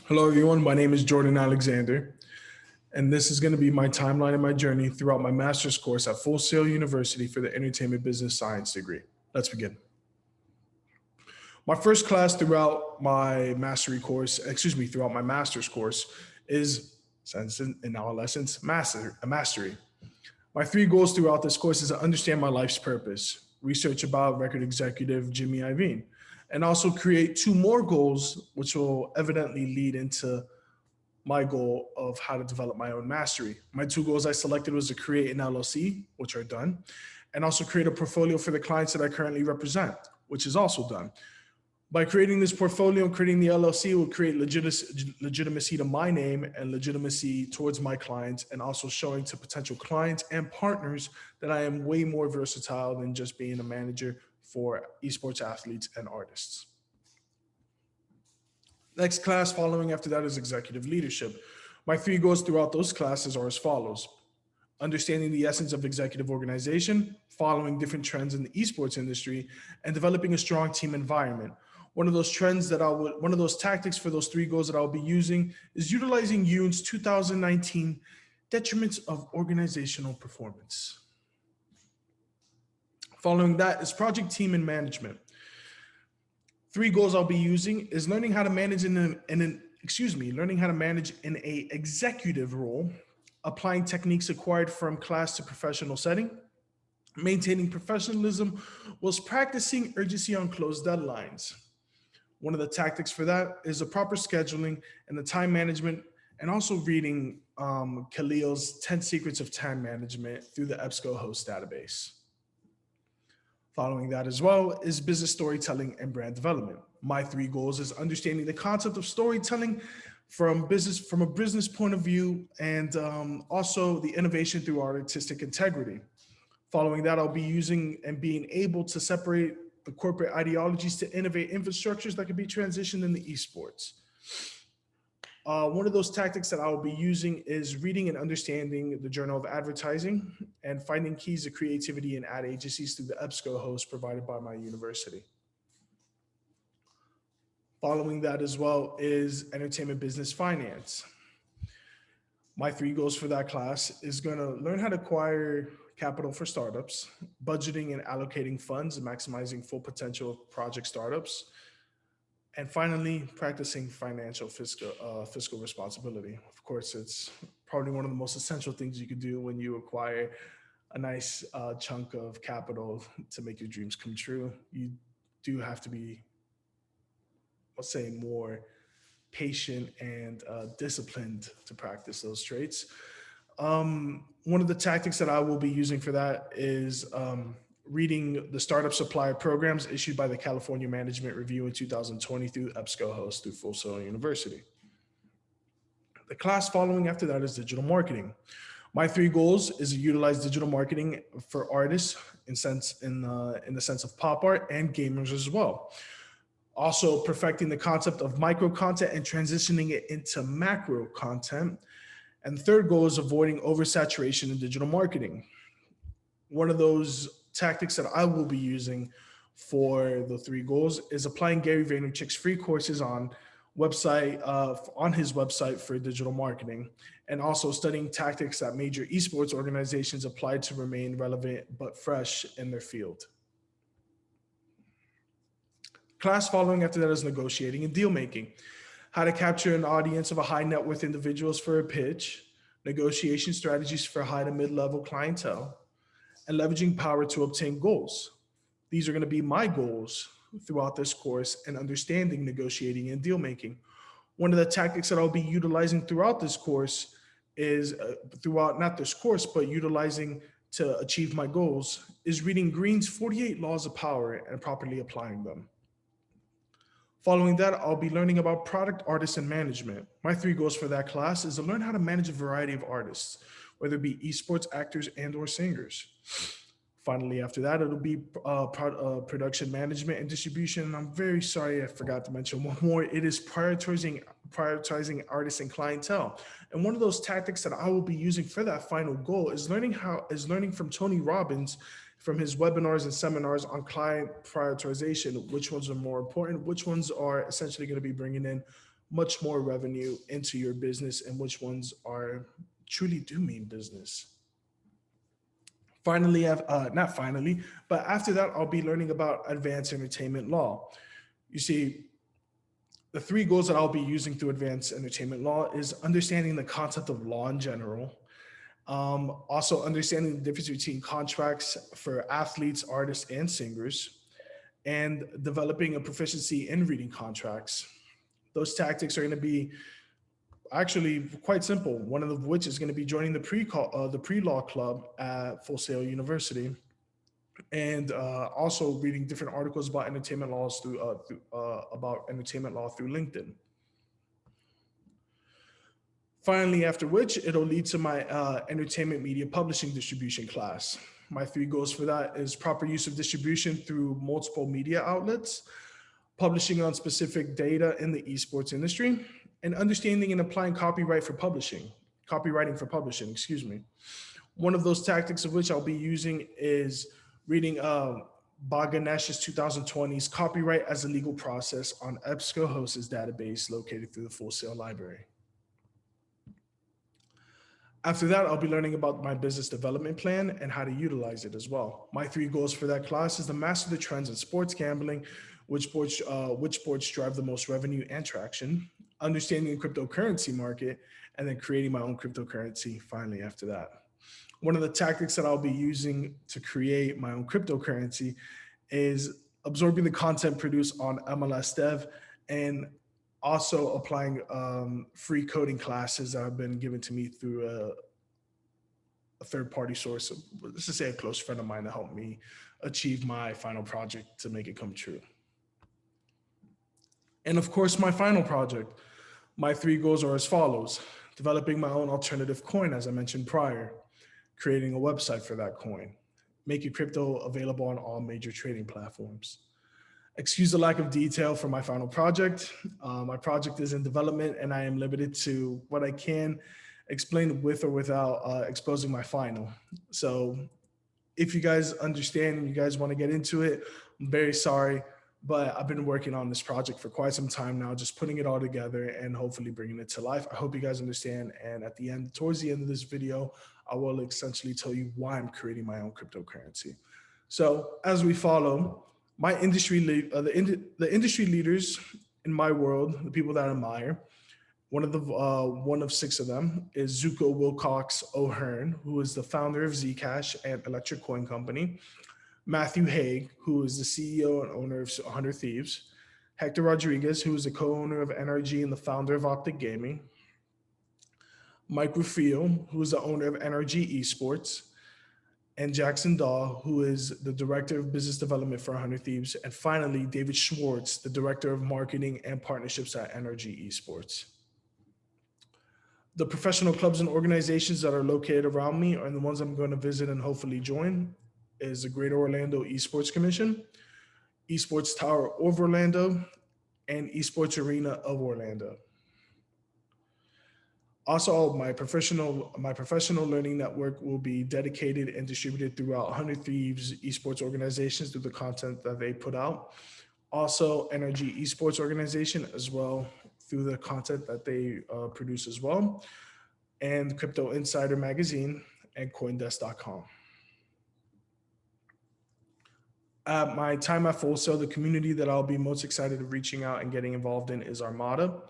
Hello, everyone. My name is J.Alexander, and this is going to be my timeline and my journey throughout my master's course at Full Sail University for the Entertainment Business Science degree. Let's begin. My first class throughout my throughout my master's course is, in our essence, mastery. My three goals throughout this course is to understand my life's purpose, research about record executive Jimmy Iovine, and also create two more goals, which will evidently lead into my goal of how to develop my own mastery. My two goals I selected was to create an LLC, which are done, and also create a portfolio for the clients that I currently represent, which is also done. By creating this portfolio and creating the LLC, it will create legitimacy to my name and legitimacy towards my clients, and also showing to potential clients and partners that I am way more versatile than just being a manager for esports athletes and artists. Next class following after that is executive leadership. My three goals throughout those classes are as follows: understanding the essence of executive organization, following different trends in the esports industry, and developing a strong team environment. One of those tactics for those three goals that I'll be using is utilizing Yoon's 2019 detriments of organizational performance. Following that is project team and management. Three goals I'll be using is learning how to manage in a executive role, applying techniques acquired from class to professional setting, maintaining professionalism whilst practicing urgency on closed deadlines. One of the tactics for that is the proper scheduling and the time management, and also reading Khalil's 10 Secrets of Time Management through the EBSCO host database. Following that as well is business storytelling and brand development. My three goals is understanding the concept of storytelling from a business point of view, and also the innovation through artistic integrity. Following that, I'll be using and being able to separate the corporate ideologies to innovate infrastructures that can be transitioned in the esports. One of those tactics that I will be using is reading and understanding the Journal of Advertising and finding keys to creativity in ad agencies through the EBSCO host provided by my university. Following that as well is entertainment business finance. My three goals for that class is going to learn how to acquire capital for startups, budgeting and allocating funds and maximizing full potential of project startups, and finally, practicing fiscal responsibility. Of course, it's probably one of the most essential things you could do when you acquire a nice chunk of capital to make your dreams come true. You do have to be, let's say, more patient and disciplined to practice those traits. One of the tactics that I will be using for that is reading the startup supplier programs issued by the California Management Review in 2020 through EBSCO host through Full Sail University. The class following after that is digital marketing. My three goals is to utilize digital marketing for artists in the sense of pop art and gamers as well. Also perfecting the concept of micro content and transitioning it into macro content. And the third goal is avoiding oversaturation in digital marketing. One of those tactics that I will be using for the three goals is applying Gary Vaynerchuk's free courses on his website for digital marketing, and also studying tactics that major esports organizations apply to remain relevant but fresh in their field. Class following after that is negotiating and deal making. How to capture an audience of a high net worth individuals for a pitch, negotiation strategies for high to mid-level clientele, and leveraging power to obtain goals. These are going to be my goals throughout this course, and understanding negotiating and deal making. One of the tactics that I'll be utilizing throughout this course is utilizing to achieve my goals is reading Green's 48 Laws of Power and properly applying them. Following that, I'll be learning about product, artists, and management. My three goals for that class is to learn how to manage a variety of artists, whether it be esports, actors, and or singers. Finally, after that, it'll be production management and distribution. And I'm very sorry, I forgot to mention one more. It is prioritizing artists and clientele. And one of those tactics that I will be using for that final goal is learning from Tony Robbins, from his webinars and seminars on client prioritization, which ones are more important, which ones are essentially going to be bringing in much more revenue into your business and which ones are truly do mean business. Finally, not finally, but after that, I'll be learning about advanced entertainment law. You see, the three goals that I'll be using through advanced entertainment law is understanding the concept of law in general, also understanding the difference between contracts for athletes, artists, and singers, and developing a proficiency in reading contracts. Those tactics are going to be actually quite simple. One of which is going to be joining the pre-law club at Full Sail University, and also reading different articles about entertainment laws about entertainment law through LinkedIn. Finally, after which it'll lead to my entertainment media publishing distribution class. My three goals for that is proper use of distribution through multiple media outlets, publishing on specific data in the esports industry, and understanding and applying copywriting for publishing, excuse me. One of those tactics of which I'll be using is reading Baganesh's 2020's Copyright as a Legal Process on EBSCOhost's database located through the Full Sail Library. After that, I'll be learning about my business development plan and how to utilize it as well. My three goals for that class is to master the trends in sports gambling, which sports drive the most revenue and traction, understanding the cryptocurrency market, and then creating my own cryptocurrency finally after that. One of the tactics that I'll be using to create my own cryptocurrency is absorbing the content produced on MLS Dev and also applying free coding classes that have been given to me through a third-party source. Let's just say a close friend of mine to help me achieve my final project to make it come true. And of course, my final project. My three goals are as follows: developing my own alternative coin, as I mentioned prior, creating a website for that coin, making crypto available on all major trading platforms. Excuse the lack of detail for my final project. My project is in development and I am limited to what I can explain with or without exposing my final. So if you guys understand and you guys want to get into it, I'm very sorry, but I've been working on this project for quite some time now, just putting it all together and hopefully bringing it to life. I hope you guys understand. And at the end, towards the end of this video, I will essentially tell you why I'm creating my own cryptocurrency. So as we follow, my the industry leaders in my world, the people that I admire, one of six of them is Zuko Wilcox O'Hearn, who is the founder of Zcash and Electric Coin Company. Matthew Haig, who is the CEO and owner of 100 Thieves. Hector Rodriguez, who is the co-owner of NRG and the founder of Optic Gaming. Mike Rufio, who is the owner of NRG Esports. And Jackson Daw, who is the director of business development for 100 Thieves. And finally, David Schwartz, the director of marketing and partnerships at NRG Esports. The professional clubs and organizations that are located around me and the ones I'm going to visit and hopefully join is the Greater Orlando Esports Commission, Esports Tower of Orlando, and Esports Arena of Orlando. Also, my professional learning network will be dedicated and distributed throughout 100 Thieves esports organizations through the content that they put out. Also, Energy Esports Organization as well through the content that they produce as well, and Crypto Insider Magazine and CoinDesk.com. At my time at Full Sail, the community that I'll be most excited of reaching out and getting involved in is Armada,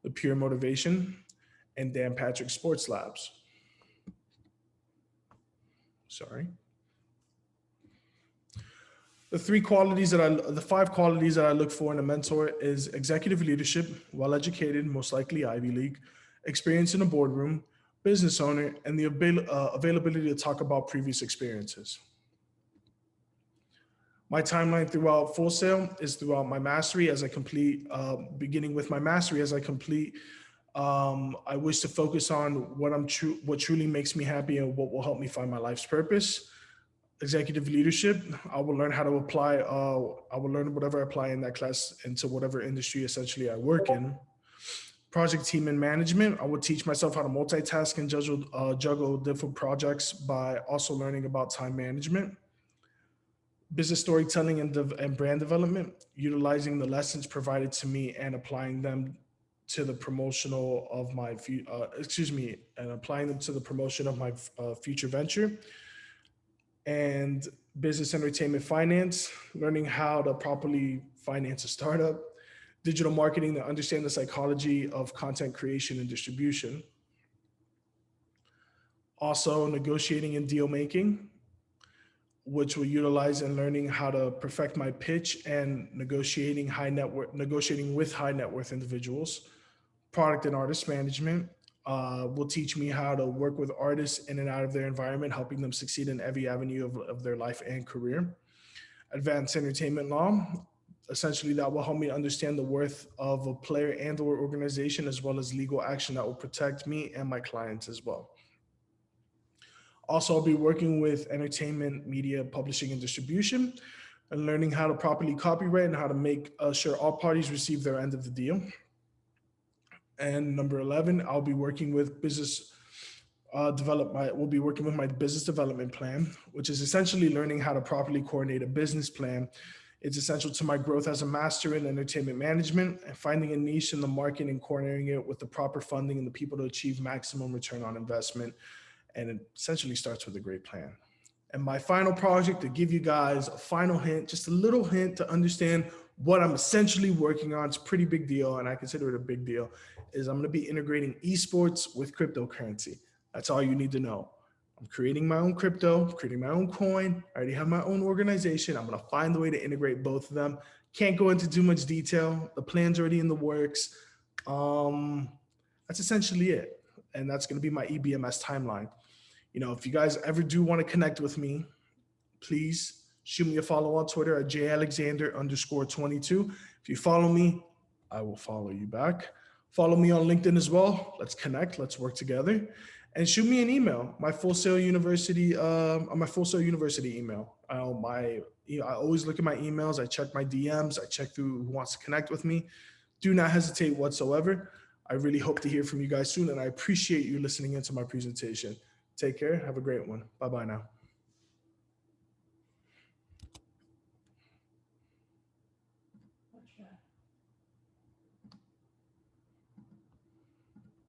the Pure Motivation, and Dan Patrick Sports Labs. Sorry. The five qualities that I look for in a mentor is executive leadership, well-educated, most likely Ivy League, experience in a boardroom, business owner, and the availability to talk about previous experiences. My timeline throughout Full Sail is throughout my mastery as I complete, beginning with my mastery as I complete. I wish to focus on what truly makes me happy and what will help me find my life's purpose. Executive leadership, I will learn how to apply, I will learn whatever I apply in that class into whatever industry essentially I work in. Project team and management, I will teach myself how to multitask and juggle different projects by also learning about time management. Business storytelling and brand development, utilizing the lessons provided to me and applying them to the promotional of my, and applying them to the promotion of my future venture. And business entertainment finance, learning how to properly finance a startup. Digital marketing, to understand the psychology of content creation and distribution. Also, negotiating and deal making, which will utilize in learning how to perfect my pitch and negotiating with high net worth individuals. Product and artist management will teach me how to work with artists in and out of their environment, helping them succeed in every avenue of their life and career. Advanced entertainment law, essentially that will help me understand the worth of a player and or organization, as well as legal action that will protect me and my clients as well. Also, I'll be working with entertainment, media, publishing, and distribution, and learning how to properly copyright and how to make sure all parties receive their end of the deal. And number 11, I'll be working with we'll be working with my business development plan, which is essentially learning how to properly coordinate a business plan. It's essential to my growth as a master in entertainment management, and finding a niche in the market and coordinating it with the proper funding and the people to achieve maximum return on investment. And it essentially starts with a great plan. And my final project, to give you guys a final hint, just a little hint to understand what I'm essentially working on, it's a pretty big deal, and I consider it a big deal, is I'm going to be integrating esports with cryptocurrency. That's all you need to know. I'm creating my own crypto, creating my own coin. I already have my own organization. I'm going to find the way to integrate both of them. Can't go into too much detail. The plan's already in the works. That's essentially it. And that's going to be my EBMS timeline. If you guys ever do want to connect with me, please shoot me a follow on Twitter at J.Alexander_22. If you follow me, I will follow you back. Follow me on LinkedIn as well. Let's connect. Let's work together. And shoot me an email. My Full Sail University email. I always look at my emails. I check my DMs. I check through who wants to connect with me. Do not hesitate whatsoever. I really hope to hear from you guys soon, and I appreciate you listening into my presentation. Take care. Have a great one. Bye-bye now.